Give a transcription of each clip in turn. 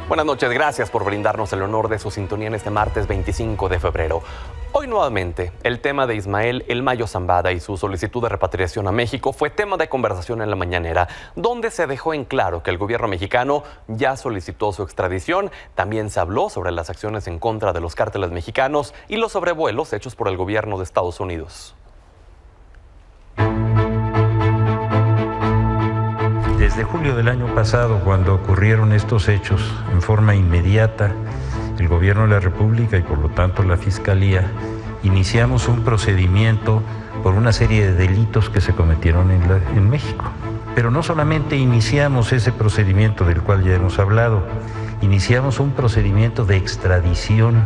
Buenas noches, gracias por brindarnos el honor de su sintonía en este martes 25 de febrero. Hoy nuevamente, el tema de Ismael El Mayo Zambada y su solicitud de repatriación a México fue tema de conversación en la mañanera, donde se dejó en claro que el gobierno mexicano ya solicitó su extradición. También se habló sobre las acciones en contra de los cárteles mexicanos y los sobrevuelos hechos por el gobierno de Estados Unidos. Desde julio del año pasado, cuando ocurrieron estos hechos, en forma inmediata, el Gobierno de la República y por lo tanto la Fiscalía iniciamos un procedimiento por una serie de delitos que se cometieron en México. Pero no solamente iniciamos ese procedimiento del cual ya hemos hablado, iniciamos un procedimiento de extradición.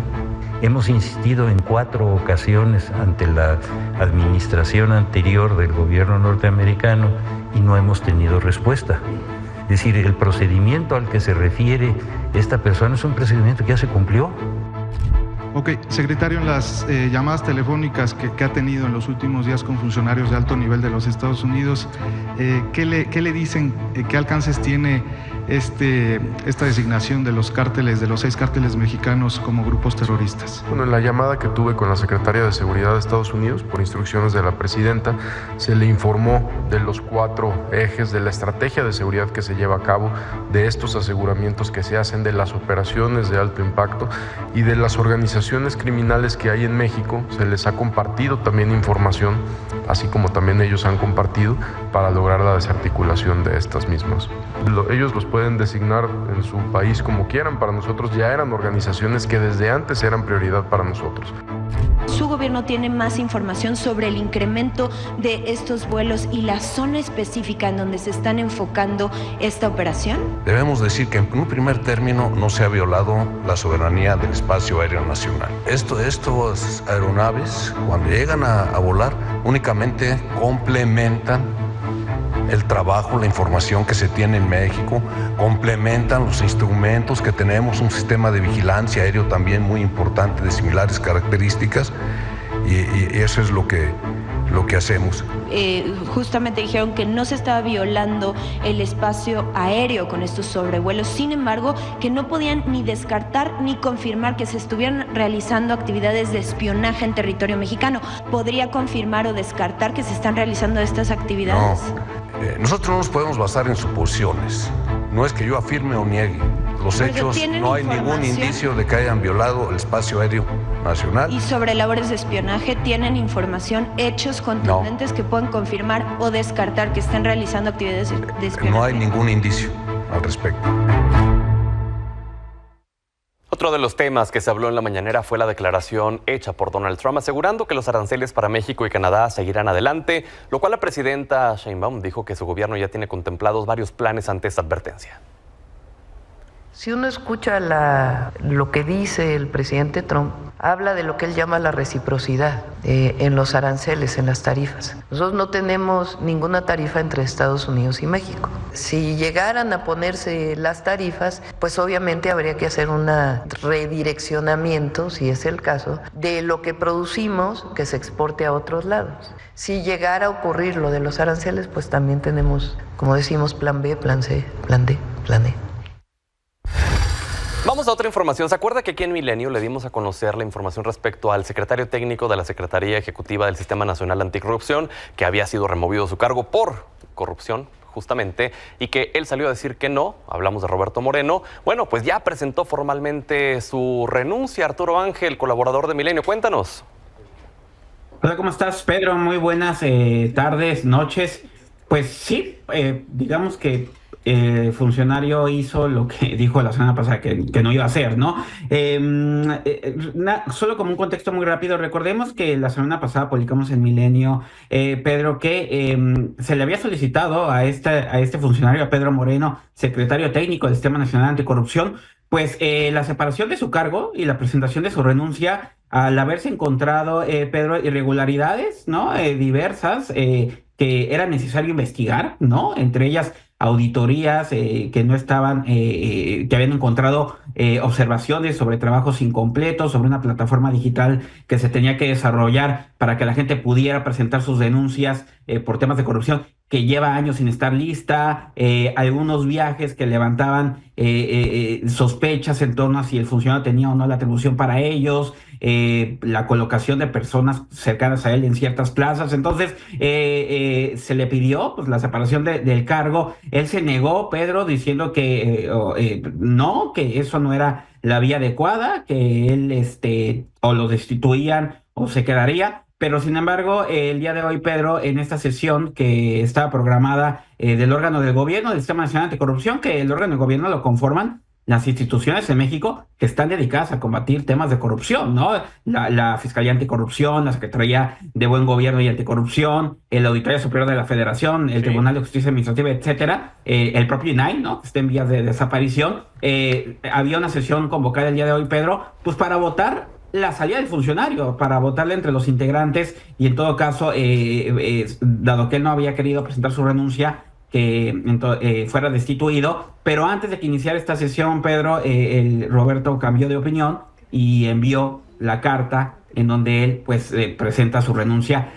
Hemos insistido en 4 ocasiones ante la administración anterior del gobierno norteamericano y no hemos tenido respuesta. Es decir, el procedimiento al que se refiere esta persona es un procedimiento que ya se cumplió. Ok, secretario, en las llamadas telefónicas que ha tenido en los últimos días con funcionarios de alto nivel de los Estados Unidos, ¿qué le dicen, qué alcances tiene esta designación de los cárteles, de los 6 cárteles mexicanos como grupos terroristas? Bueno, en la llamada que tuve con la Secretaría de Seguridad de Estados Unidos, por instrucciones de la presidenta, se le informó de los 4 ejes de la estrategia de seguridad que se lleva a cabo, de estos aseguramientos que se hacen, de las operaciones de alto impacto y de las organizaciones criminales que hay en México. Se les ha compartido también información, así como también ellos han compartido, para lograr la desarticulación de estas mismas. Ellos los pueden designar en su país como quieran. Para nosotros ya eran organizaciones que desde antes eran prioridad para nosotros. ¿Su gobierno tiene más información sobre el incremento de estos vuelos y la zona específica en donde se están enfocando esta operación? Debemos decir que en un primer término no se ha violado la soberanía del espacio aéreo nacional. Estas aeronaves, cuando llegan a volar, únicamente complementan el trabajo, la información que se tiene en México, complementan los instrumentos que tenemos, un sistema de vigilancia aéreo también muy importante de similares características, y eso es lo que hacemos. Justamente dijeron que no se estaba violando el espacio aéreo con estos sobrevuelos, sin embargo, que no podían ni descartar ni confirmar que se estuvieran realizando actividades de espionaje en territorio mexicano. ¿Podría confirmar o descartar que se están realizando estas actividades? No, nosotros no nos podemos basar en suposiciones. No es que yo afirme o niegue los hechos, no hay ningún indicio de que hayan violado el espacio aéreo nacional. ¿Y sobre labores de espionaje tienen información, hechos contundentes que puedan confirmar o descartar que estén realizando actividades de espionaje? No hay ningún indicio al respecto. Otro de los temas que se habló en la mañanera fue la declaración hecha por Donald Trump asegurando que los aranceles para México y Canadá seguirán adelante, lo cual la presidenta Sheinbaum dijo que su gobierno ya tiene contemplados varios planes ante esta advertencia. Si uno escucha lo que dice el presidente Trump, habla de lo que él llama la reciprocidad en los aranceles, en las tarifas. Nosotros no tenemos ninguna tarifa entre Estados Unidos y México. Si llegaran a ponerse las tarifas, pues obviamente habría que hacer un redireccionamiento, si es el caso, de lo que producimos que se exporte a otros lados. Si llegara a ocurrir lo de los aranceles, pues también tenemos, como decimos, plan B, plan C, plan D, plan E. Vamos a otra información. ¿Se acuerda que aquí en Milenio le dimos a conocer la información respecto al secretario técnico de la Secretaría Ejecutiva del Sistema Nacional Anticorrupción, que había sido removido de su cargo por corrupción, justamente, y que él salió a decir que no? Hablamos de Roberto Moreno. Bueno, pues ya presentó formalmente su renuncia. Arturo Ángel, colaborador de Milenio, cuéntanos. Hola, ¿cómo estás, Pedro? Muy buenas tardes, noches. Pues sí, digamos que el funcionario hizo lo que dijo la semana pasada que no iba a hacer, ¿no? Solo como un contexto muy rápido, recordemos que la semana pasada publicamos en Milenio, Pedro, que se le había solicitado a este funcionario, a Pedro Moreno, secretario técnico del Sistema Nacional Anticorrupción, pues la separación de su cargo y la presentación de su renuncia al haberse encontrado, Pedro, irregularidades, ¿no? Diversas que era necesario investigar, ¿no? Entre ellas auditorías que no estaban, que habían encontrado observaciones sobre trabajos incompletos, sobre una plataforma digital que se tenía que desarrollar para que la gente pudiera presentar sus denuncias por temas de corrupción que lleva años sin estar lista, algunos viajes que levantaban sospechas en torno a si el funcionario tenía o no la atribución para ellos, la colocación de personas cercanas a él en ciertas plazas. Entonces se le pidió pues la separación del cargo. Él se negó, Pedro, diciendo que no, que eso no era la vía adecuada, que él o lo destituían o se quedaría. Pero sin embargo, el día de hoy, Pedro, en esta sesión que estaba programada del órgano del gobierno, del Sistema Nacional Anticorrupción, que el órgano del gobierno lo conforman las instituciones en México que están dedicadas a combatir temas de corrupción, ¿no? La Fiscalía Anticorrupción, la Secretaría de Buen Gobierno y Anticorrupción, el Auditorio Superior de la Federación, el Tribunal de Justicia Administrativa, etcétera, el propio INAI, ¿no? Que está en vías de desaparición. Había una sesión convocada el día de hoy, Pedro, pues para votar la salida del funcionario, para votarle entre los integrantes, y en todo caso, dado que él no había querido presentar su renuncia, que fuera destituido. Pero antes de que iniciara esta sesión, Pedro, Roberto cambió de opinión y envió la carta en donde él pues presenta su renuncia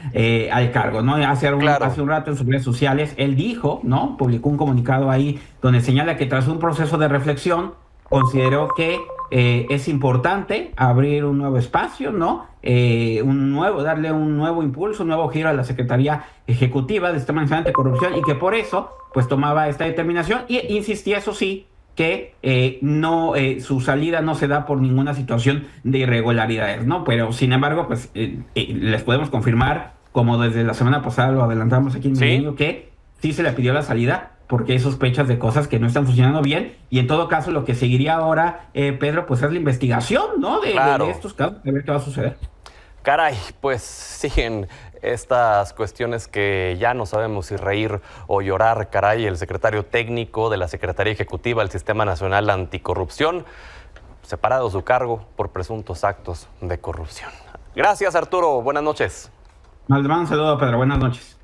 al cargo, ¿no? Hace un rato en sus redes sociales él dijo, ¿no? Publicó un comunicado ahí donde señala que tras un proceso de reflexión consideró que es importante abrir un nuevo espacio, ¿no? Darle un nuevo impulso, un nuevo giro a la Secretaría Ejecutiva del Sistema Nacional Anticorrupción, y que por eso pues tomaba esta determinación, y insistía, eso sí, que su salida no se da por ninguna situación de irregularidades, ¿no? Pero sin embargo, pues les podemos confirmar, como desde la semana pasada lo adelantamos aquí en Milenio, que sí se le pidió la salida porque hay sospechas de cosas que no están funcionando bien, y en todo caso lo que seguiría ahora, Pedro, pues es la investigación, ¿no? De estos casos, a ver qué va a suceder. Caray, pues siguen estas cuestiones que ya no sabemos si reír o llorar. Caray, el secretario técnico de la Secretaría Ejecutiva del Sistema Nacional Anticorrupción, separado de su cargo por presuntos actos de corrupción. Gracias, Arturo. Buenas noches. Maldemán, un saludo, Pedro. Buenas noches.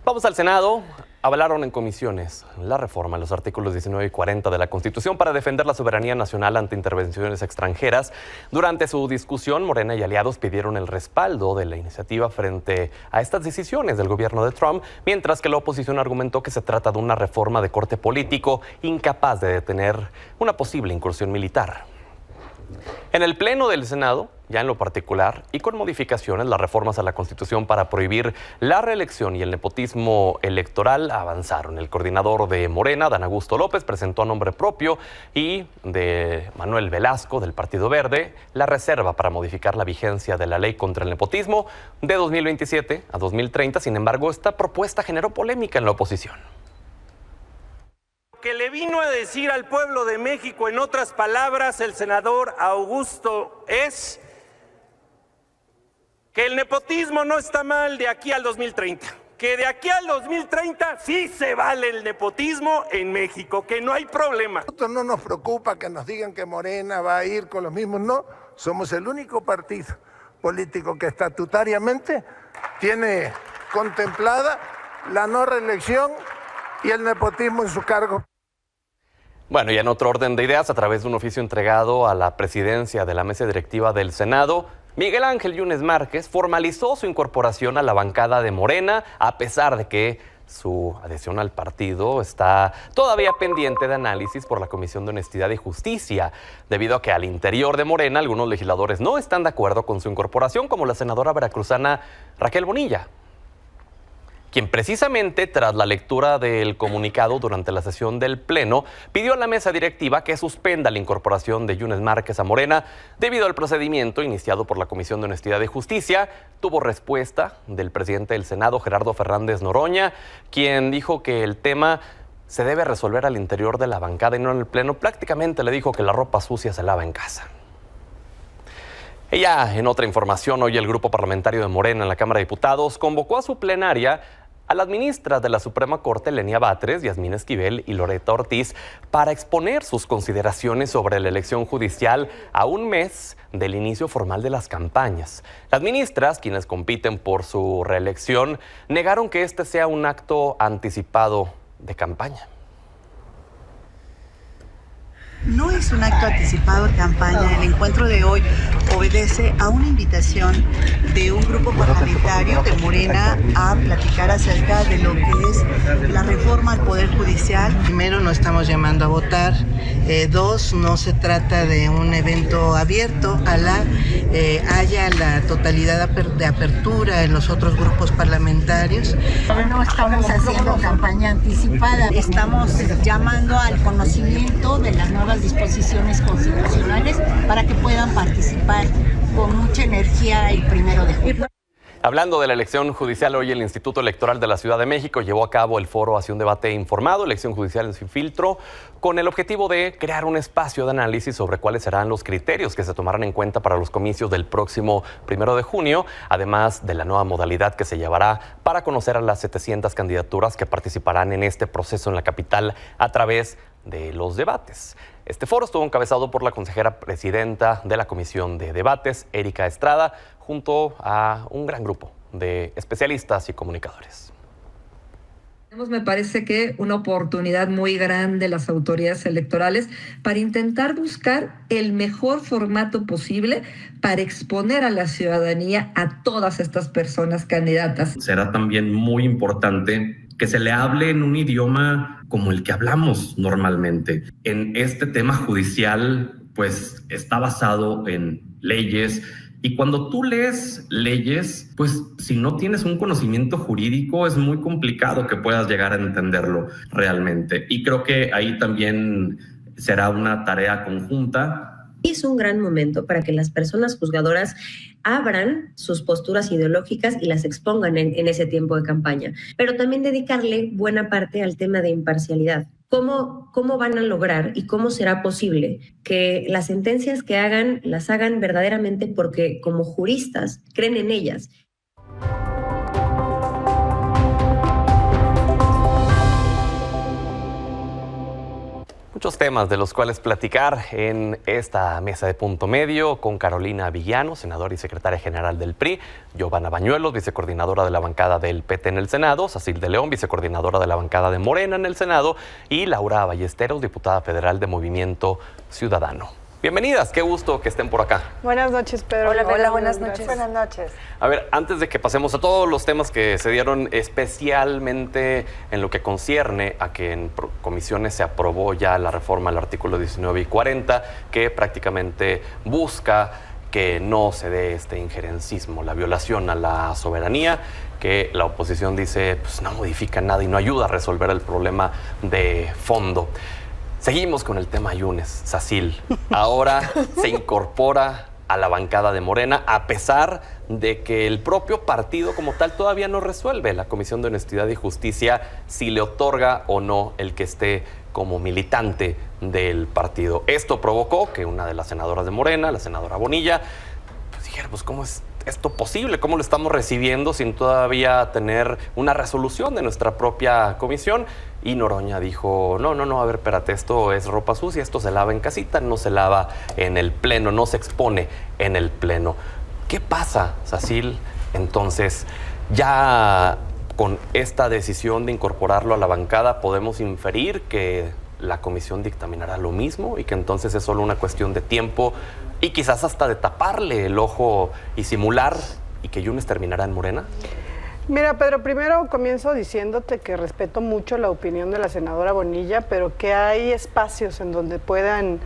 Vamos al Senado. Hablaron en comisiones la reforma a los artículos 19 y 40 de la Constitución para defender la soberanía nacional ante intervenciones extranjeras. Durante su discusión, Morena y aliados pidieron el respaldo de la iniciativa frente a estas decisiones del gobierno de Trump, mientras que la oposición argumentó que se trata de una reforma de corte político incapaz de detener una posible incursión militar. En el Pleno del Senado, ya en lo particular, y con modificaciones, las reformas a la Constitución para prohibir la reelección y el nepotismo electoral avanzaron. El coordinador de Morena, Dan Augusto López, presentó a nombre propio, y de Manuel Velasco, del Partido Verde, la reserva para modificar la vigencia de la ley contra el nepotismo de 2027 a 2030. Sin embargo, esta propuesta generó polémica en la oposición. Que le vino a decir al pueblo de México, en otras palabras, el senador Augusto, es que el nepotismo no está mal de aquí al 2030, que de aquí al 2030 sí se vale el nepotismo en México, que no hay problema. A nosotros no nos preocupa que nos digan que Morena va a ir con los mismos, no, somos el único partido político que estatutariamente tiene contemplada la no reelección y el nepotismo en su cargo. Bueno, y en otro orden de ideas, a través de un oficio entregado a la presidencia de la mesa directiva del Senado, Miguel Ángel Yunes Márquez formalizó su incorporación a la bancada de Morena, a pesar de que su adhesión al partido está todavía pendiente de análisis por la Comisión de Honestidad y Justicia, debido a que al interior de Morena algunos legisladores no están de acuerdo con su incorporación, como la senadora veracruzana Raquel Bonilla, quien precisamente tras la lectura del comunicado durante la sesión del Pleno pidió a la mesa directiva que suspenda la incorporación de Yunes Márquez a Morena debido al procedimiento iniciado por la Comisión de Honestidad y Justicia. Tuvo respuesta del presidente del Senado, Gerardo Fernández Noroña, quien dijo que el tema se debe resolver al interior de la bancada y no en el Pleno. Prácticamente le dijo que la ropa sucia se lava en casa. Y ya en otra información, hoy el grupo parlamentario de Morena en la Cámara de Diputados convocó a su plenaria a las ministras de la Suprema Corte, Lenia Batres, Yasmín Esquivel y Loreta Ortiz, para exponer sus consideraciones sobre la elección judicial a un mes del inicio formal de las campañas. Las ministras, quienes compiten por su reelección, negaron que este sea un acto anticipado de campaña. No es un acto anticipado de campaña. El encuentro de hoy obedece a una invitación de un grupo parlamentario de Morena a platicar acerca de lo que es la reforma al Poder Judicial. Primero, no estamos llamando a votar. Dos, no se trata de un evento abierto. Ojalá haya la totalidad de apertura en los otros grupos parlamentarios. No estamos haciendo campaña anticipada. Estamos llamando al conocimiento de las nuevas disposiciones constitucionales para que puedan participar con mucha energía el 1 de julio. Hablando de la elección judicial, hoy el Instituto Electoral de la Ciudad de México llevó a cabo el foro hacia un debate informado, elección judicial sin filtro, con el objetivo de crear un espacio de análisis sobre cuáles serán los criterios que se tomarán en cuenta para los comicios del próximo 1 de junio, además de la nueva modalidad que se llevará para conocer a las 700 candidaturas que participarán en este proceso en la capital a través de los debates. Este foro estuvo encabezado por la consejera presidenta de la Comisión de Debates, Erika Estrada, junto a un gran grupo de especialistas y comunicadores. Me parece que una oportunidad muy grande las autoridades electorales para intentar buscar el mejor formato posible para exponer a la ciudadanía a todas estas personas candidatas. Será también muy importante que se le hable en un idioma como el que hablamos normalmente. En este tema judicial, pues está basado en leyes. Y cuando tú lees leyes, pues si no tienes un conocimiento jurídico es muy complicado que puedas llegar a entenderlo realmente. Y creo que ahí también será una tarea conjunta. Es un gran momento para que las personas juzgadoras abran sus posturas ideológicas y las expongan en ese tiempo de campaña, pero también dedicarle buena parte al tema de imparcialidad. ¿Cómo van a lograr y cómo será posible que las sentencias que hagan las hagan verdaderamente porque como juristas creen en ellas? Muchos temas de los cuales platicar en esta mesa de Punto Medio con Carolina Villano, senadora y secretaria general del PRI, Giovanna Bañuelos, vicecoordinadora de la bancada del PT en el Senado, Sacil de León, vicecoordinadora de la bancada de Morena en el Senado, y Laura Ballesteros, diputada federal de Movimiento Ciudadano. Bienvenidas, qué gusto que estén por acá. Buenas noches, Pedro. Hola, buenas noches. Buenas noches. A ver, antes de que pasemos a todos los temas que se dieron especialmente en lo que concierne a que en comisiones se aprobó ya la reforma al artículo 19 y 40, que prácticamente busca que no se dé este injerencismo, la violación a la soberanía, que la oposición dice pues no modifica nada y no ayuda a resolver el problema de fondo. Seguimos con el tema Yunes, Sacil. Ahora se incorpora a la bancada de Morena, a pesar de que el propio partido como tal todavía no resuelve. La Comisión de Honestidad y Justicia si le otorga o no el que esté como militante del partido. Esto provocó que una de las senadoras de Morena, la senadora Bonilla, pues dijera, pues ¿cómo es esto posible? ¿Cómo lo estamos recibiendo sin todavía tener una resolución de nuestra propia comisión? Y Noroña dijo, no, a ver, espérate, esto es ropa sucia, esto se lava en casita, no se lava en el pleno, no se expone en el pleno. ¿Qué pasa, Sacil? Entonces, ya con esta decisión de incorporarlo a la bancada, podemos inferir que la comisión dictaminará lo mismo y que entonces es solo una cuestión de tiempo y quizás hasta de taparle el ojo y simular y que Yunes terminará en Morena. Mira, Pedro, primero comienzo diciéndote que respeto mucho la opinión de la senadora Bonilla, pero que hay espacios en donde puedan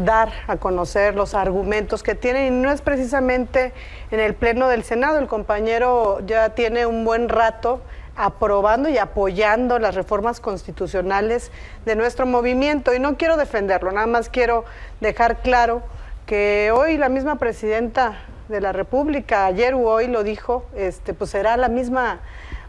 dar a conocer los argumentos que tienen, y no es precisamente en el pleno del Senado. El compañero ya tiene un buen rato aprobando y apoyando las reformas constitucionales de nuestro movimiento, y no quiero defenderlo, nada más quiero dejar claro que hoy la misma presidenta de la República, ayer u hoy lo dijo, pues será la misma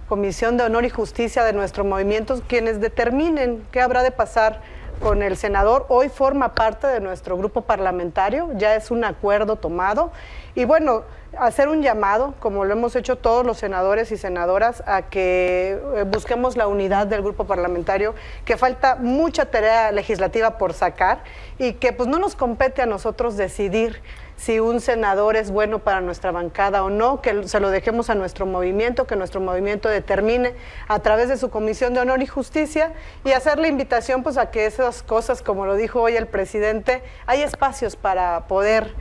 Comisión de Honor y Justicia de nuestro movimiento quienes determinen qué habrá de pasar con el senador. Hoy forma parte de nuestro grupo parlamentario, ya es un acuerdo tomado, y bueno, hacer un llamado, como lo hemos hecho todos los senadores y senadoras, a que busquemos la unidad del grupo parlamentario, que falta mucha tarea legislativa por sacar y que pues no nos compete a nosotros decidir si un senador es bueno para nuestra bancada o no, que se lo dejemos a nuestro movimiento, que nuestro movimiento determine a través de su Comisión de Honor y Justicia, y hacer la invitación pues a que esas cosas, como lo dijo hoy el presidente, hay espacios para poder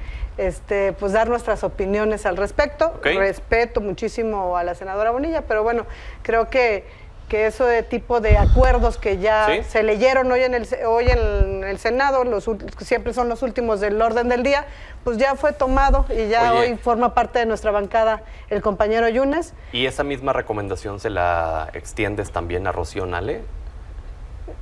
pues dar nuestras opiniones al respecto. Respeto muchísimo a la senadora Bonilla, pero bueno, creo que eso de tipo de acuerdos que ya se leyeron hoy en el Senado, siempre son los últimos del orden del día, pues ya fue tomado y ya hoy forma parte de nuestra bancada el compañero Yunes. ¿Y esa misma recomendación se la extiendes también a Rocío Nale?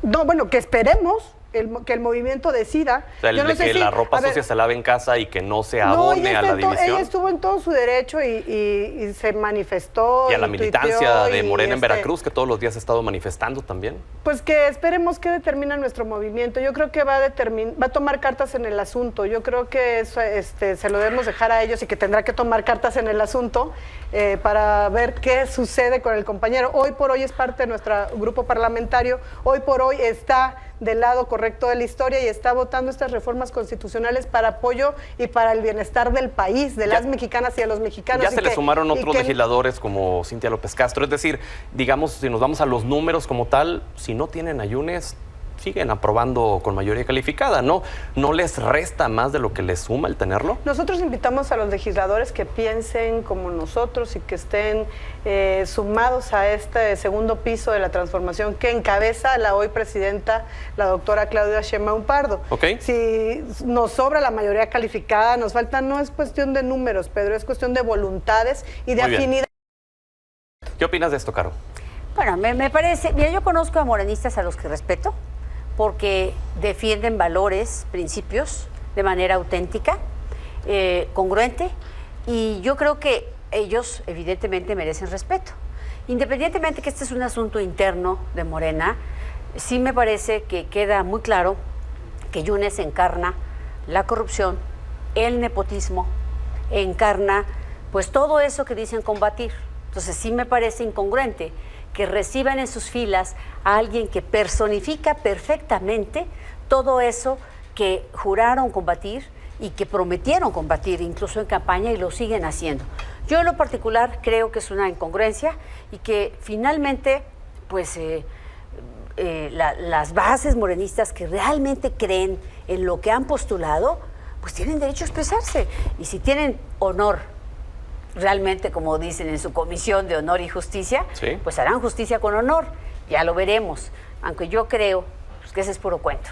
No, bueno, que esperemos que el movimiento decida. O sea, la ropa sucia se lave en casa y que no se abone a la división. Ella estuvo en todo su derecho y se manifestó. Y a la militancia de Morena en Veracruz, que todos los días ha estado manifestando también. Pues que esperemos que determina nuestro movimiento. Yo creo que va a tomar cartas en el asunto. Yo creo que eso, se lo debemos dejar a ellos y que tendrá que tomar cartas en el asunto para ver qué sucede con el compañero. Hoy por hoy es parte de nuestro grupo parlamentario. Hoy por hoy está del lado correcto de la historia y está votando estas reformas constitucionales para apoyo y para el bienestar del país, de las mexicanas y de los mexicanos. Ya se le sumaron otros legisladores como Cintia López Castro. Es decir, digamos, si nos vamos a los números como tal, si no tienen a Yunes, siguen aprobando con mayoría calificada, ¿no? ¿No les resta más de lo que les suma el tenerlo? Nosotros invitamos a los legisladores que piensen como nosotros y que estén sumados a este segundo piso de la transformación que encabeza la hoy presidenta, la doctora Claudia Sheinbaum Pardo. Si nos sobra la mayoría calificada, nos falta, no es cuestión de números, Pedro, es cuestión de voluntades y de afinidad. ¿Qué opinas de esto, Caro? Bueno, me parece, mira, yo conozco a morenistas a los que respeto, porque defienden valores, principios de manera auténtica, congruente, y yo creo que ellos evidentemente merecen respeto. Independientemente que este es un asunto interno de Morena, sí me parece que queda muy claro que Yunes encarna la corrupción, el nepotismo, encarna pues todo eso que dicen combatir. Entonces sí me parece incongruente que reciban en sus filas a alguien que personifica perfectamente todo eso que juraron combatir y que prometieron combatir, incluso en campaña, y lo siguen haciendo. Yo en lo particular creo que es una incongruencia y que finalmente, pues, las bases morenistas que realmente creen en lo que han postulado, pues tienen derecho a expresarse. Y si tienen honor, realmente, como dicen en su Comisión de Honor y Justicia, pues harán justicia con honor, ya lo veremos, aunque yo creo pues, que ese es puro cuento.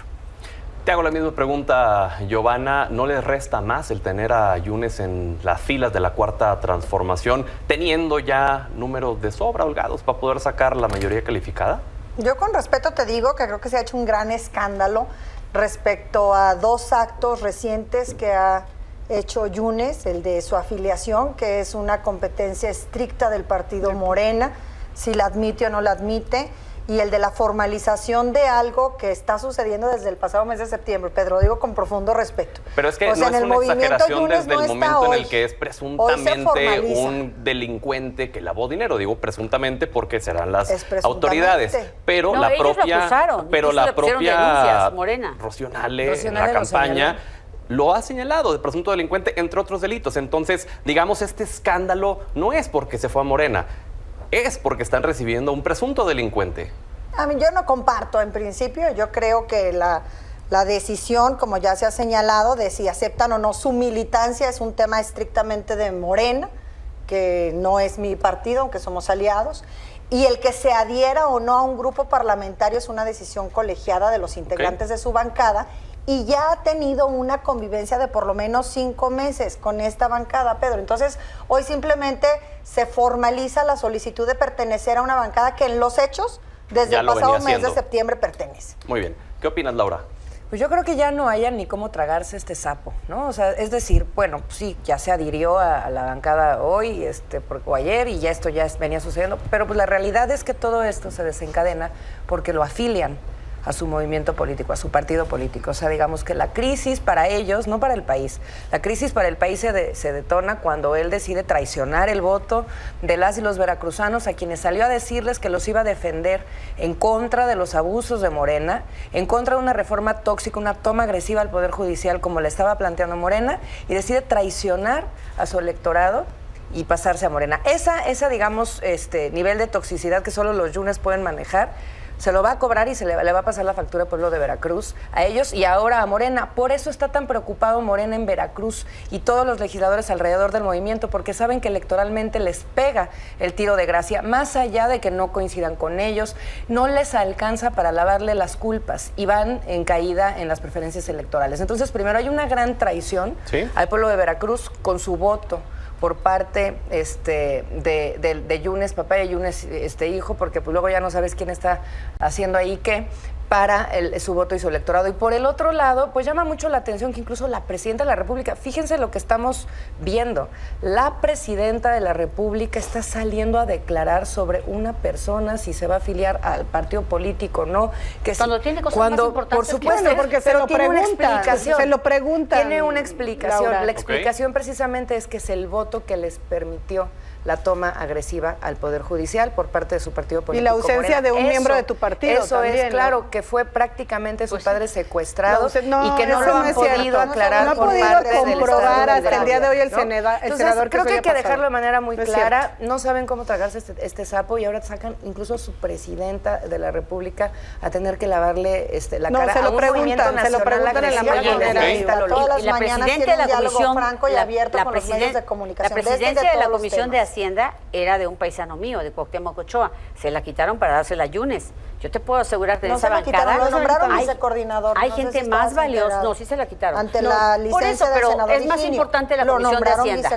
Te hago la misma pregunta, Giovanna. ¿No les resta más el tener a Yunes en las filas de la Cuarta Transformación, teniendo ya números de sobra holgados para poder sacar la mayoría calificada? Yo con respeto te digo que creo que se ha hecho un gran escándalo respecto a dos actos recientes que ha hecho Yunes, el de su afiliación, que es una competencia estricta del partido Morena, si la admite o no la admite, y el de la formalización de algo que está sucediendo desde el pasado mes de septiembre. Pedro, lo digo con profundo respeto. Pero es que no es una exageración desde el momento en el que es presuntamente un delincuente que lavó dinero. Digo presuntamente porque serán las autoridades. Pero no, la propia Morena. Rocío Nale en la campaña lo ha señalado de presunto delincuente, entre otros delitos. Entonces, digamos, este escándalo no es porque se fue a Morena, es porque están recibiendo a un presunto delincuente. A mí yo no comparto en principio, yo creo que la decisión, como ya se ha señalado, de si aceptan o no su militancia es un tema estrictamente de Morena, que no es mi partido, aunque somos aliados, y el que se adhiera o no a un grupo parlamentario es una decisión colegiada de los integrantes de su bancada, y ya ha tenido una convivencia de por lo menos 5 meses con esta bancada, Pedro. Entonces, hoy simplemente se formaliza la solicitud de pertenecer a una bancada que en los hechos, desde el pasado mes de septiembre, pertenece. Muy bien. ¿Qué opinas, Laura? Pues yo creo que ya no haya ni cómo tragarse este sapo, ¿no? O sea, es decir, bueno, sí, ya se adhirió a la bancada hoy, o ayer, y ya esto ya venía sucediendo, pero pues la realidad es que todo esto se desencadena porque lo afilian a su movimiento político, a su partido político. O sea, digamos que la crisis para ellos, no para el país, la crisis para el país se detona cuando él decide traicionar el voto de las y los veracruzanos, a quienes salió a decirles que los iba a defender en contra de los abusos de Morena, en contra de una reforma tóxica, una toma agresiva al Poder Judicial como le estaba planteando Morena, y decide traicionar a su electorado y pasarse a Morena. Esa digamos, nivel de toxicidad que solo los yunes pueden manejar, se lo va a cobrar y le va a pasar la factura al pueblo de Veracruz, a ellos y ahora a Morena. Por eso está tan preocupado Morena en Veracruz y todos los legisladores alrededor del movimiento, porque saben que electoralmente les pega el tiro de gracia, más allá de que no coincidan con ellos, no les alcanza para lavarle las culpas y van en caída en las preferencias electorales. Entonces, primero hay una gran traición al pueblo de Veracruz con su voto por parte de Yunes, papá de Yunes, hijo, porque pues luego ya no sabes quién está haciendo ahí qué, para su voto y su electorado. Y por el otro lado, pues llama mucho la atención que incluso la presidenta de la República, fíjense lo que estamos viendo, la presidenta de la República está saliendo a declarar sobre una persona, si se va a afiliar al partido político, ¿no? Que cuando tiene cosas más importantes. Por supuesto, porque se lo preguntan. Tiene una explicación. Laura. La explicación precisamente es que es el voto que les permitió la toma agresiva al Poder Judicial por parte de su partido político. Y la ausencia de un miembro de tu partido. Eso también, es, claro, ¿no? que fue prácticamente su padre secuestrado no, y que no lo han podido aclarar por parte del comprobar hasta el día de hoy el Entonces, senador creo que hay que dejarlo de manera muy clara. Cierto. No saben cómo tragarse este sapo y ahora sacan incluso a su presidenta de la República a tener que lavarle la cara a un movimiento nacional. Se lo preguntan en la mañanera. Todas las la mañanas presidenta tiene de la un diálogo comisión franco y abierto con los medios de comunicación. La presidencia de la Comisión de Hacienda era de un paisano mío, de Cuauhtémoc Ochoa. Se la quitaron para dársela a Yunes. Yo te puedo asegurar que en esa bancada lo nombraron vicecoordinador. Hay gente más valiosa. No, sí se la quitaron. Ante la licencia del senador es más importante la Comisión de Hacienda.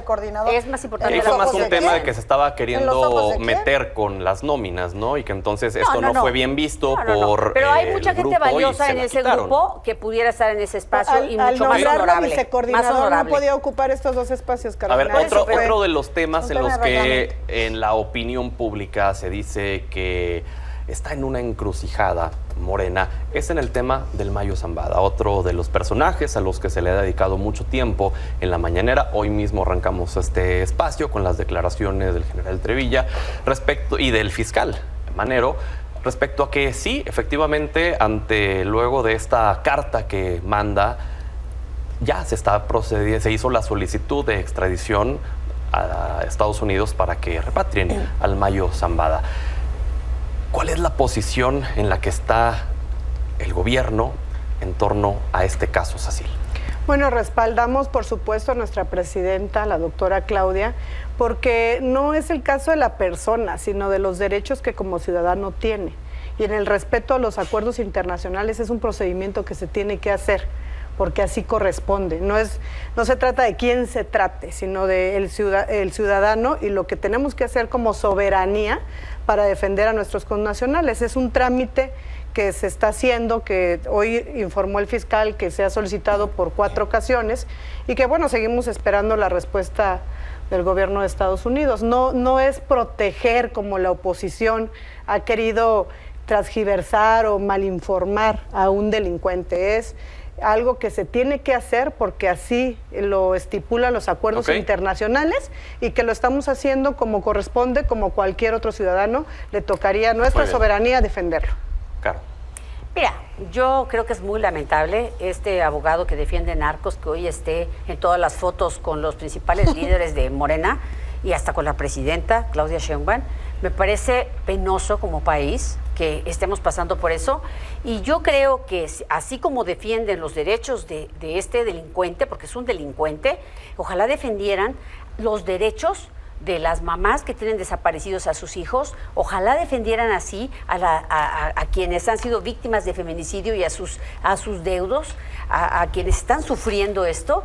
Es más importante. Fue más un tema de que se estaba queriendo meter con las nóminas, ¿no? Y que entonces esto no fue bien visto por pero hay mucha gente valiosa en ese grupo que pudiera estar en ese espacio y mucho más honorable. Vicecoordinador no podía ocupar estos dos espacios, Carolina. A ver, otro de los temas en los que en la opinión pública se dice que está en una encrucijada Morena es en el tema del Mayo Zambada, otro de los personajes a los que se le ha dedicado mucho tiempo en la mañanera. Hoy mismo arrancamos este espacio con las declaraciones del general Trevilla y del fiscal Manero respecto a que sí, efectivamente, luego de esta carta que manda, ya se hizo la solicitud de extradición a Estados Unidos para que repatrien al Mayo Zambada. ¿Cuál es la posición en la que está el gobierno en torno a este caso, Sacil? Bueno, respaldamos, por supuesto, a nuestra presidenta, la doctora Claudia, porque no es el caso de la persona, sino de los derechos que como ciudadano tiene. Y en el respeto a los acuerdos internacionales es un procedimiento que se tiene que hacer, porque así corresponde. No se trata de quién se trate, sino del ciudadano y lo que tenemos que hacer como soberanía para defender a nuestros connacionales. Es un trámite que se está haciendo, que hoy informó el fiscal que se ha solicitado por 4 ocasiones y que, bueno, seguimos esperando la respuesta del gobierno de Estados Unidos. No es proteger como la oposición ha querido transgiversar o malinformar a un delincuente, es algo que se tiene que hacer porque así lo estipulan los acuerdos internacionales y que lo estamos haciendo como corresponde, como cualquier otro ciudadano, le tocaría a nuestra soberanía defenderlo. Claro. Mira, yo creo que es muy lamentable este abogado que defiende narcos que hoy esté en todas las fotos con los principales líderes de Morena y hasta con la presidenta, Claudia Sheinbaum. Me parece penoso como país que estemos pasando por eso y yo creo que así como defienden los derechos de este delincuente, porque es un delincuente, ojalá defendieran los derechos de las mamás que tienen desaparecidos a sus hijos, ojalá defendieran así a quienes han sido víctimas de feminicidio y a sus deudos, a quienes están sufriendo esto.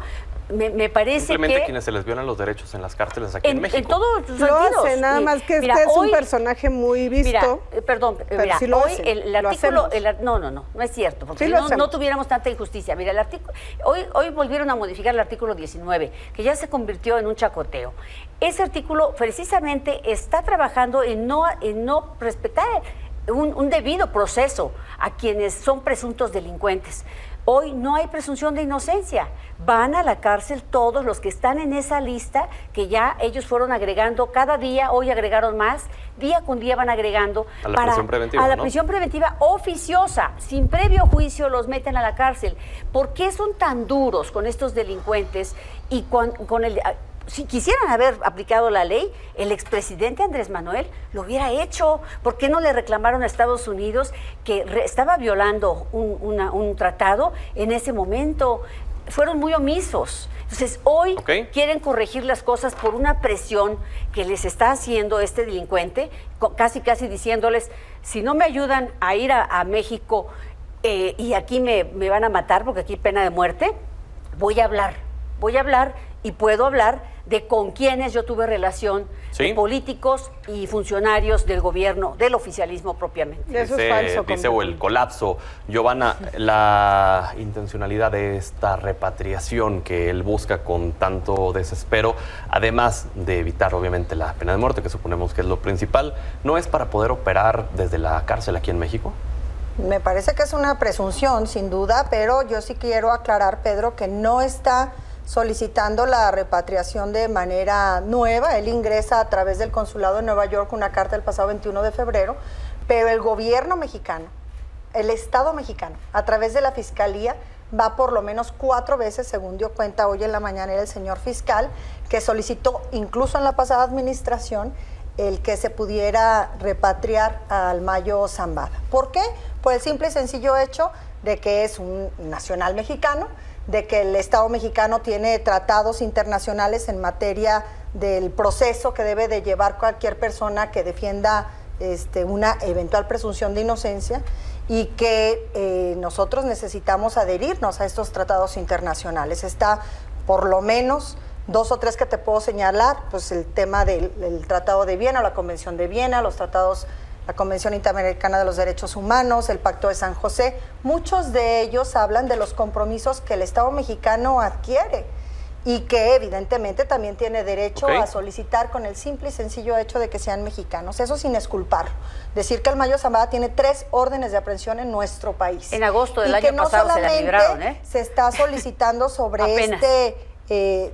Me parece simplemente que quienes se les violan los derechos en las cárceles aquí en México. En todos los lo sentidos. Hace, nada más que mira, es un personaje muy visto. Mira, sí hoy el artículo, no es cierto, porque sí no tuviéramos tanta injusticia. Mira, el artículo, hoy volvieron a modificar el artículo 19, que ya se convirtió en un chacoteo. Ese artículo precisamente está trabajando en no respetar un debido proceso a quienes son presuntos delincuentes. Hoy no hay presunción de inocencia. Van a la cárcel todos los que están en esa lista que ya ellos fueron agregando cada día, hoy agregaron más, día con día van agregando. A la prisión preventiva, a la ¿no? prisión preventiva oficiosa, sin previo juicio los meten a la cárcel. ¿Por qué son tan duros con estos delincuentes y con el... Si quisieran haber aplicado la ley, el expresidente Andrés Manuel lo hubiera hecho. ¿Por qué no le reclamaron a Estados Unidos que estaba violando un tratado en ese momento? Fueron muy omisos. Entonces, hoy quieren corregir las cosas por una presión que les está haciendo este delincuente, casi diciéndoles, si no me ayudan a ir a México y aquí me van a matar porque aquí hay pena de muerte, voy a hablar y puedo hablar de con quienes yo tuve relación, de políticos y funcionarios del gobierno, del oficialismo propiamente. Eso es falso. Dice el colapso. Giovanna, la intencionalidad de esta repatriación que él busca con tanto desespero, además de evitar obviamente la pena de muerte, que suponemos que es lo principal, ¿no es para poder operar desde la cárcel aquí en México? Me parece que es una presunción, sin duda, pero yo sí quiero aclarar, Pedro, que no está solicitando la repatriación de manera nueva. Él ingresa a través del consulado de Nueva York una carta el pasado 21 de febrero, pero el gobierno mexicano, el Estado mexicano, a través de la Fiscalía, va por lo menos 4 veces, según dio cuenta hoy en la mañana el señor fiscal, que solicitó, incluso en la pasada administración, el que se pudiera repatriar al Mayo Zambada. ¿Por qué? Por el simple y sencillo hecho de que es un nacional mexicano, de que el Estado mexicano tiene tratados internacionales en materia del proceso que debe de llevar cualquier persona que defienda una eventual presunción de inocencia, y que nosotros necesitamos adherirnos a estos tratados internacionales. Está por lo menos 2 o 3 que te puedo señalar, pues el tema del Tratado de Viena, la Convención de Viena, los tratados, la Convención Interamericana de los Derechos Humanos, el Pacto de San José. Muchos de ellos hablan de los compromisos que el Estado mexicano adquiere y que evidentemente también tiene derecho a solicitar con el simple y sencillo hecho de que sean mexicanos. Eso sin esculparlo. Decir que el Mayo Zambada tiene 3 órdenes de aprehensión en nuestro país. En agosto del año pasado se la libraron, se está solicitando sobre este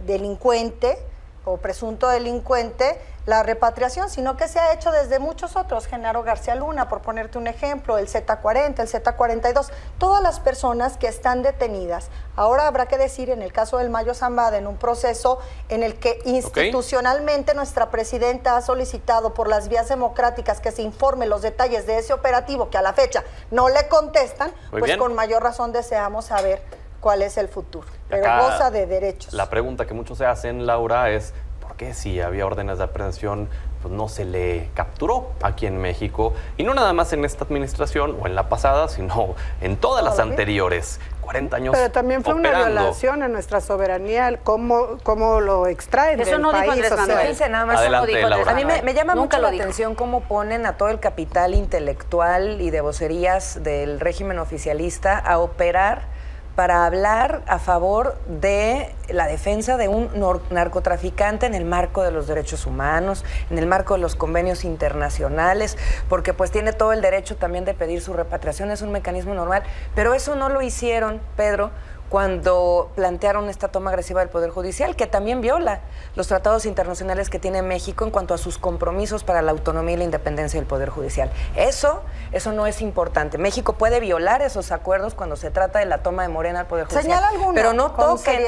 delincuente o presunto delincuente la repatriación, sino que se ha hecho desde muchos otros. Genaro García Luna, por ponerte un ejemplo, el Z40, el Z42, todas las personas que están detenidas. Ahora habrá que decir, en el caso del Mayo Zambada, en un proceso en el que institucionalmente nuestra presidenta ha solicitado por las vías democráticas que se informe los detalles de ese operativo, que a la fecha no le contestan, con mayor razón deseamos saber cuál es el futuro. Pero goza de derechos. La pregunta que muchos se hacen, Laura, es ¿por qué si había órdenes de aprehensión pues no se le capturó aquí en México? Y no nada más en esta administración o en la pasada, sino en todas las anteriores. 40 años Pero también fue operando. una violación a nuestra soberanía, cómo lo extraen Eso del no país. Dijo Andrés Manuel. Nada más Adelante, Laura. A mí me llama Nunca mucho la dijo. atención cómo ponen a todo el capital intelectual y de vocerías del régimen oficialista a operar para hablar a favor de la defensa de un narcotraficante en el marco de los derechos humanos, en el marco de los convenios internacionales, porque pues tiene todo el derecho también de pedir su repatriación, es un mecanismo normal, pero eso no lo hicieron, Pedro, cuando plantearon esta toma agresiva del Poder Judicial, que también viola los tratados internacionales que tiene México en cuanto a sus compromisos para la autonomía y la independencia del Poder Judicial. Eso no es importante. México puede violar esos acuerdos cuando se trata de la toma de Morena al Poder Judicial. Señala alguno, pero no toquen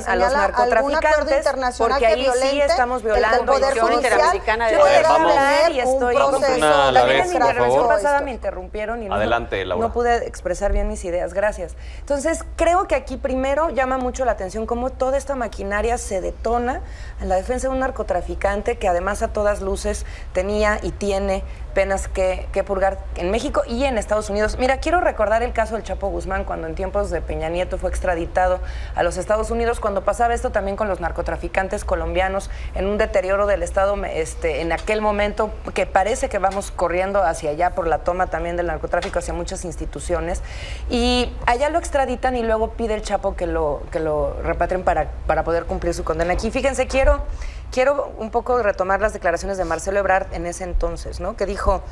a los narcotraficantes, porque ahí sí estamos violando la Convención Interamericana de Derechos Humanos. Y estoy también en mi intervención pasada esto. me interrumpieron y Adelante, Laura. no pude expresar bien mis ideas. Gracias. Entonces, creo que aquí primero llama mucho la atención cómo toda esta maquinaria se detona en la defensa de un narcotraficante que además a todas luces tenía y tiene penas que purgar en México y en Estados Unidos. Mira, quiero recordar el caso del Chapo Guzmán, cuando en tiempos de Peña Nieto fue extraditado a los Estados Unidos, cuando pasaba esto también con los narcotraficantes colombianos, en un deterioro del Estado en aquel momento, que parece que vamos corriendo hacia allá por la toma también del narcotráfico hacia muchas instituciones, y allá lo extraditan y luego no pide el Chapo que lo repatrien para poder cumplir su condena aquí. Fíjense, quiero un poco retomar las declaraciones de Marcelo Ebrard en ese entonces, ¿no? Que dijo,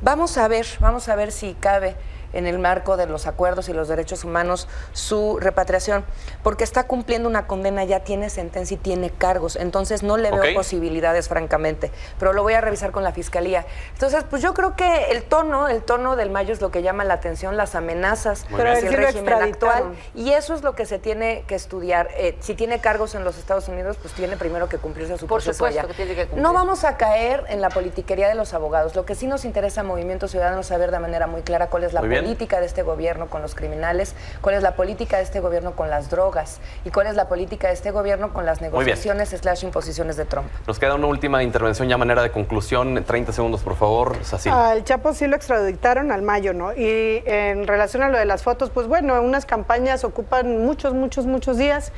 vamos a ver si cabe en el marco de los acuerdos y los derechos humanos su repatriación, porque está cumpliendo una condena, ya tiene sentencia y tiene cargos, entonces no le veo posibilidades, francamente, pero lo voy a revisar con la Fiscalía. Entonces, pues yo creo que el tono del Mayo es lo que llama la atención, las amenazas hacia el régimen actual, y eso es lo que se tiene que estudiar. Si tiene cargos en los Estados Unidos, pues tiene primero que cumplirse su proceso allá. Por supuesto que tiene que cumplir. No vamos a caer en la politiquería de los abogados. Lo que sí nos interesa a Movimiento Ciudadano es saber de manera muy clara cuál es la política de este gobierno con los criminales, cuál es la política de este gobierno con las drogas y cuál es la política de este gobierno con las negociaciones / imposiciones de Trump. Nos queda una última intervención ya a manera de conclusión. 30 segundos, por favor, Sacil. Al Chapo sí lo extraditaron al Mayo, ¿no? Y en relación a lo de las fotos, pues bueno, unas campañas ocupan muchos días.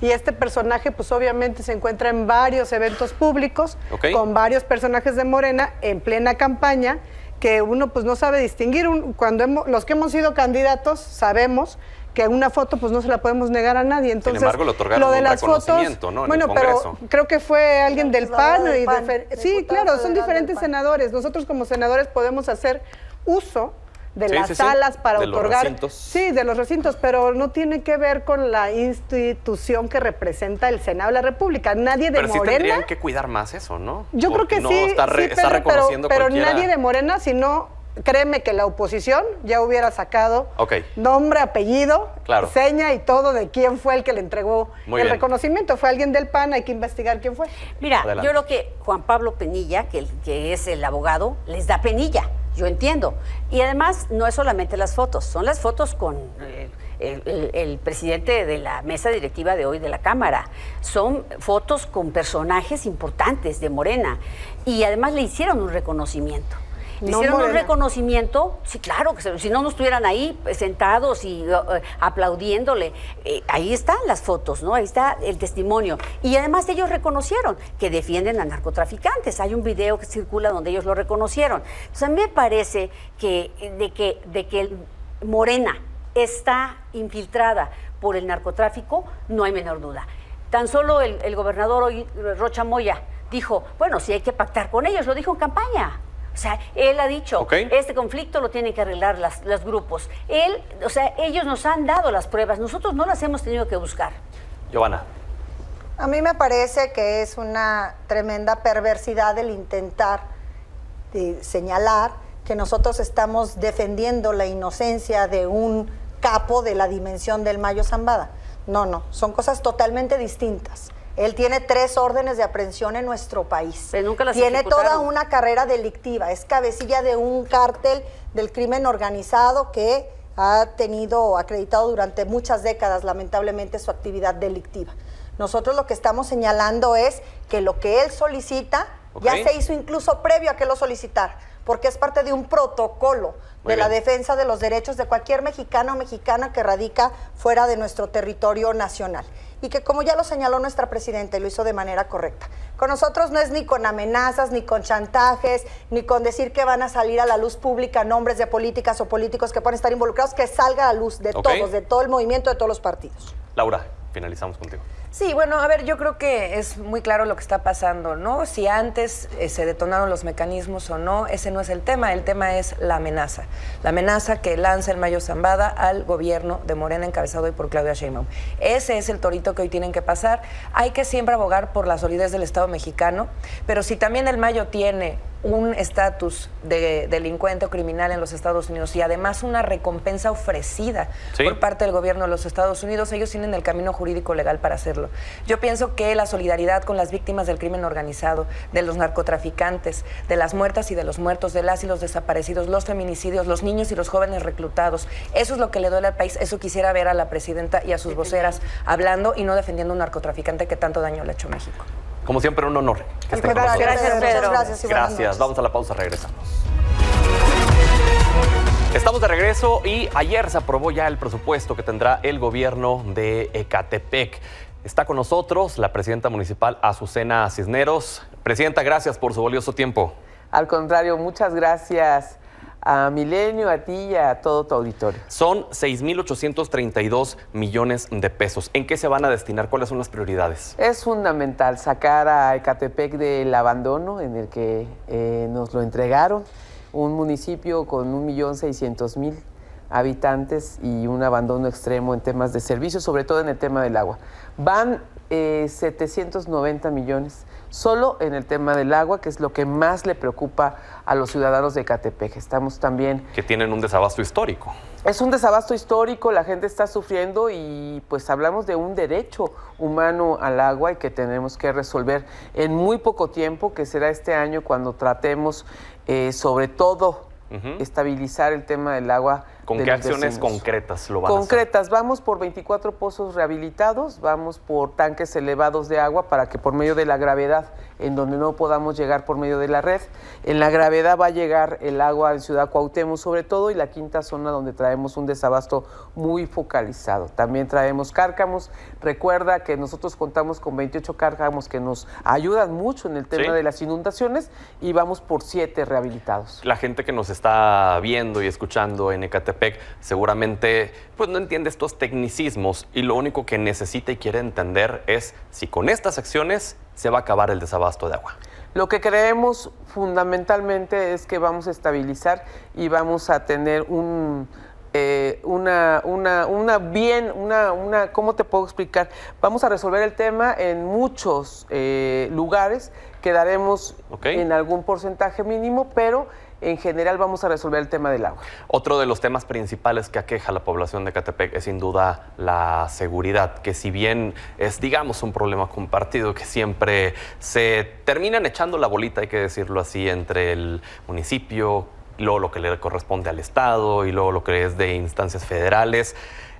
Y este personaje, pues obviamente se encuentra en varios eventos públicos, con varios personajes de Morena en plena campaña, que uno pues no sabe distinguir. Los que hemos sido candidatos sabemos que una foto pues no se la podemos negar a nadie. Entonces, sin embargo, le otorgaron lo de un las reconocimiento, fotos, ¿no? bueno, pero creo que fue alguien del PAN. Sí, claro, son diferentes senadores. Nosotros como senadores podemos hacer uso de las salas para otorgar, de los recintos, pero no tiene que ver con la institución que representa el Senado de la República. Nadie de Morena. Pero sí tendrían que cuidar más eso, ¿no? Yo creo que sí, está reconociendo pero nadie de Morena, sino créeme que la oposición ya hubiera sacado nombre, apellido, seña y todo de quién fue el que le entregó el reconocimiento. Fue alguien del PAN, hay que investigar quién fue. Mira, yo creo que Juan Pablo Penilla, que es el abogado, les da penilla. Yo entiendo. Y además no es solamente las fotos, son las fotos con el presidente de la mesa directiva de hoy de la Cámara. Son fotos con personajes importantes de Morena. Y además le hicieron un reconocimiento. Hicieron un reconocimiento, sí, claro, que si no estuvieran ahí sentados y aplaudiéndole. Ahí están las fotos, ¿no? Ahí está el testimonio. Y además ellos reconocieron que defienden a narcotraficantes. Hay un video que circula donde ellos lo reconocieron. Entonces a mí me parece que de que Morena está infiltrada por el narcotráfico, no hay menor duda. Tan solo el gobernador hoy, Rocha Moya, dijo, bueno, si hay que pactar con ellos, lo dijo en campaña. O sea, él ha dicho, este conflicto lo tienen que arreglar los grupos. Ellos nos han dado las pruebas, nosotros no las hemos tenido que buscar. Giovanna. A mí me parece que es una tremenda perversidad el intentar señalar que nosotros estamos defendiendo la inocencia de un capo de la dimensión del Mayo Zambada. No, son cosas totalmente distintas. Él tiene 3 órdenes de aprehensión en nuestro país. Pero nunca las tiene ejecutaron. Toda una carrera delictiva. Es cabecilla de un cártel del crimen organizado que ha tenido acreditado durante muchas décadas, lamentablemente, su actividad delictiva. Nosotros lo que estamos señalando es que lo que él solicita ya se hizo incluso previo a que lo solicitara, porque es parte de un protocolo de la defensa de los derechos de cualquier mexicano o mexicana que radica fuera de nuestro territorio nacional. Y que, como ya lo señaló nuestra presidenta y lo hizo de manera correcta, con nosotros no es ni con amenazas, ni con chantajes, ni con decir que van a salir a la luz pública nombres de políticas o políticos que pueden estar involucrados, que salga a la luz de todos, de todo el movimiento, de todos los partidos. Laura, finalizamos contigo. Sí, bueno, a ver, yo creo que es muy claro lo que está pasando, ¿no? Si antes se detonaron los mecanismos o no, ese no es el tema es la amenaza que lanza el Mayo Zambada al gobierno de Morena encabezado hoy por Claudia Sheinbaum. Ese es el torito que hoy tienen que pasar. Hay que siempre abogar por la solidez del Estado mexicano, pero si también el Mayo tiene un estatus de delincuente o criminal en los Estados Unidos y además una recompensa ofrecida por parte del gobierno de los Estados Unidos, ellos tienen el camino jurídico legal para hacerlo. Yo pienso que la solidaridad con las víctimas del crimen organizado, de los narcotraficantes, de las muertas y de los muertos, de las y los desaparecidos, los feminicidios, los niños y los jóvenes reclutados, eso es lo que le duele al país. Eso quisiera ver a la presidenta y a sus voceras hablando y no defendiendo a un narcotraficante que tanto daño le ha hecho a México. Como siempre, un honor. Gracias, Pedro. Gracias. Vamos a la pausa, regresamos. Estamos de regreso y ayer se aprobó ya el presupuesto que tendrá el gobierno de Ecatepec. Está con nosotros la presidenta municipal Azucena Cisneros. Presidenta, gracias por su valioso tiempo. Al contrario, muchas gracias a Milenio, a ti y a todo tu auditorio. Son 6,832 millones de pesos. ¿En qué se van a destinar? ¿Cuáles son las prioridades? Es fundamental sacar a Ecatepec del abandono en el que nos lo entregaron, un municipio con 1,600,000 habitantes y un abandono extremo en temas de servicios, sobre todo en el tema del agua. Van 790 millones solo en el tema del agua, que es lo que más le preocupa a los ciudadanos de Ecatepec. Estamos también... Que tienen un desabasto histórico. Es un desabasto histórico, la gente está sufriendo y pues hablamos de un derecho humano al agua y que tenemos que resolver en muy poco tiempo, que será este año cuando tratemos sobre todo estabilizar el tema del agua. ¿Con qué acciones concretas lo van a hacer? Concretas, vamos por 24 pozos rehabilitados, vamos por tanques elevados de agua para que por medio de la gravedad, en donde no podamos llegar por medio de la red, en la gravedad va a llegar el agua en Ciudad Cuauhtémoc sobre todo y la quinta zona donde traemos un desabasto muy focalizado. También traemos cárcamos, recuerda que nosotros contamos con 28 cárcamos que nos ayudan mucho en el tema de las inundaciones y vamos por 7 rehabilitados. La gente que nos está viendo y escuchando en Ecatepec seguramente pues no entiende estos tecnicismos y lo único que necesita y quiere entender es si con estas acciones se va a acabar el desabasto de agua. Lo que creemos fundamentalmente es que vamos a estabilizar y vamos a tener ¿cómo te puedo explicar? Vamos a resolver el tema en muchos lugares, quedaremos en algún porcentaje mínimo, pero en general vamos a resolver el tema del agua. Otro de los temas principales que aqueja a la población de Ecatepec es sin duda la seguridad, que si bien es, digamos, un problema compartido, que siempre se terminan echando la bolita, hay que decirlo así, entre el municipio, luego lo que le corresponde al Estado y luego lo que es de instancias federales,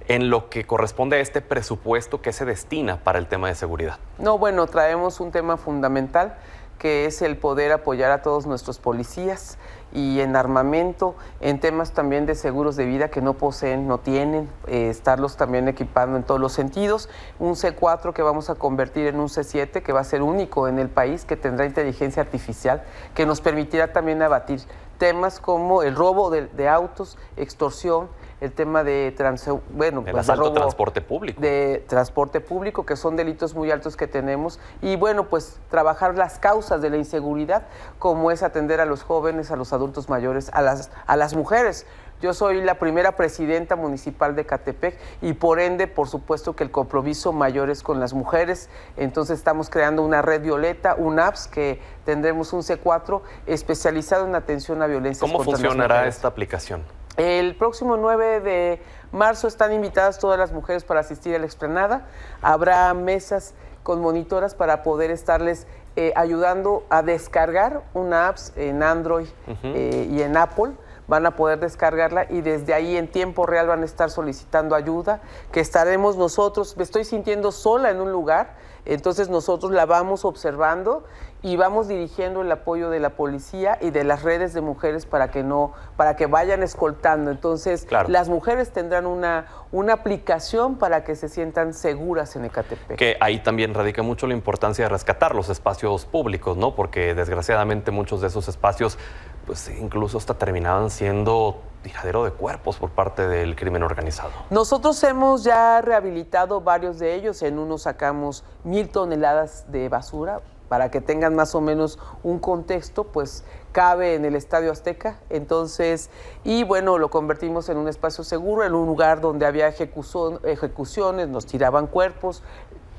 en lo que corresponde a este presupuesto que se destina para el tema de seguridad. No, bueno, traemos un tema fundamental, que es el poder apoyar a todos nuestros policías y en armamento, en temas también de seguros de vida que no poseen, no tienen, estarlos también equipando en todos los sentidos. Un C4 que vamos a convertir en un C7 que va a ser único en el país, que tendrá inteligencia artificial, que nos permitirá también abatir temas como el robo de autos, extorsión, el tema de el asalto a transporte público. De transporte público, que son delitos muy altos que tenemos. Y bueno, pues trabajar las causas de la inseguridad, como es atender a los jóvenes, a los adultos mayores, a las mujeres. Yo soy la primera presidenta municipal de Ecatepec y por ende, por supuesto que el compromiso mayor es con las mujeres. Entonces estamos creando una red violeta, un APS, que tendremos un C4 especializado en atención a violencia. ¿Cómo funcionará esta aplicación? El próximo 9 de marzo están invitadas todas las mujeres para asistir a la explanada. Habrá mesas con monitoras para poder estarles ayudando a descargar una apps en Android y en Apple. Van a poder descargarla y desde ahí en tiempo real van a estar solicitando ayuda, que estaremos nosotros, me estoy sintiendo sola en un lugar, entonces nosotros la vamos observando y vamos dirigiendo el apoyo de la policía y de las redes de mujeres para que vayan escoltando. Entonces, las mujeres tendrán una aplicación para que se sientan seguras en Ecatepec. Que ahí también radica mucho la importancia de rescatar los espacios públicos, ¿no? Porque desgraciadamente muchos de esos espacios, pues incluso hasta terminaban siendo tiradero de cuerpos por parte del crimen organizado. Nosotros hemos ya rehabilitado varios de ellos, en uno sacamos 1,000 toneladas de basura. Para que tengan más o menos un contexto, pues cabe en el Estadio Azteca, entonces, y bueno, lo convertimos en un espacio seguro, en un lugar donde había ejecuciones, nos tiraban cuerpos,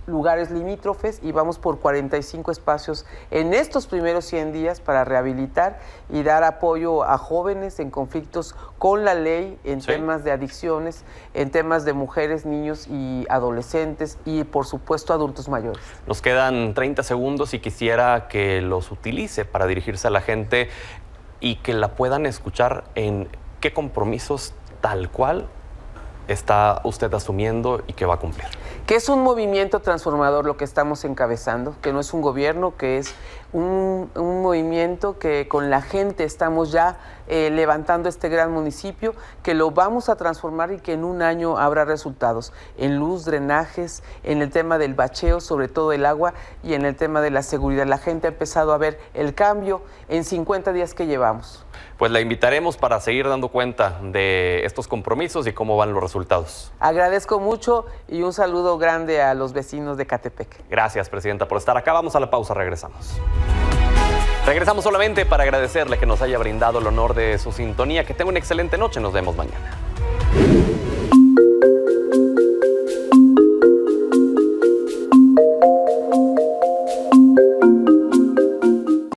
lugares limítrofes, y vamos por 45 espacios en estos primeros 100 días para rehabilitar y dar apoyo a jóvenes en conflictos con la ley, en temas de adicciones, en temas de mujeres, niños y adolescentes y por supuesto adultos mayores. Nos quedan 30 segundos y quisiera que los utilice para dirigirse a la gente y que la puedan escuchar en qué compromisos tal cual está usted asumiendo y que va a cumplir. que es un movimiento transformador lo que estamos encabezando, que no es un gobierno, que es un movimiento que con la gente estamos ya levantando este gran municipio, que lo vamos a transformar y que en un año habrá resultados en luz, drenajes, en el tema del bacheo, sobre todo el agua, y en el tema de la seguridad. La gente ha empezado a ver el cambio en 50 días que llevamos. Pues la invitaremos para seguir dando cuenta de estos compromisos y cómo van los resultados. Agradezco mucho y un saludo grande a los vecinos de Ecatepec. Gracias, Presidenta, por estar acá. Vamos a la pausa, regresamos. Regresamos solamente para agradecerle que nos haya brindado el honor de su sintonía. Que tenga una excelente noche. Nos vemos mañana.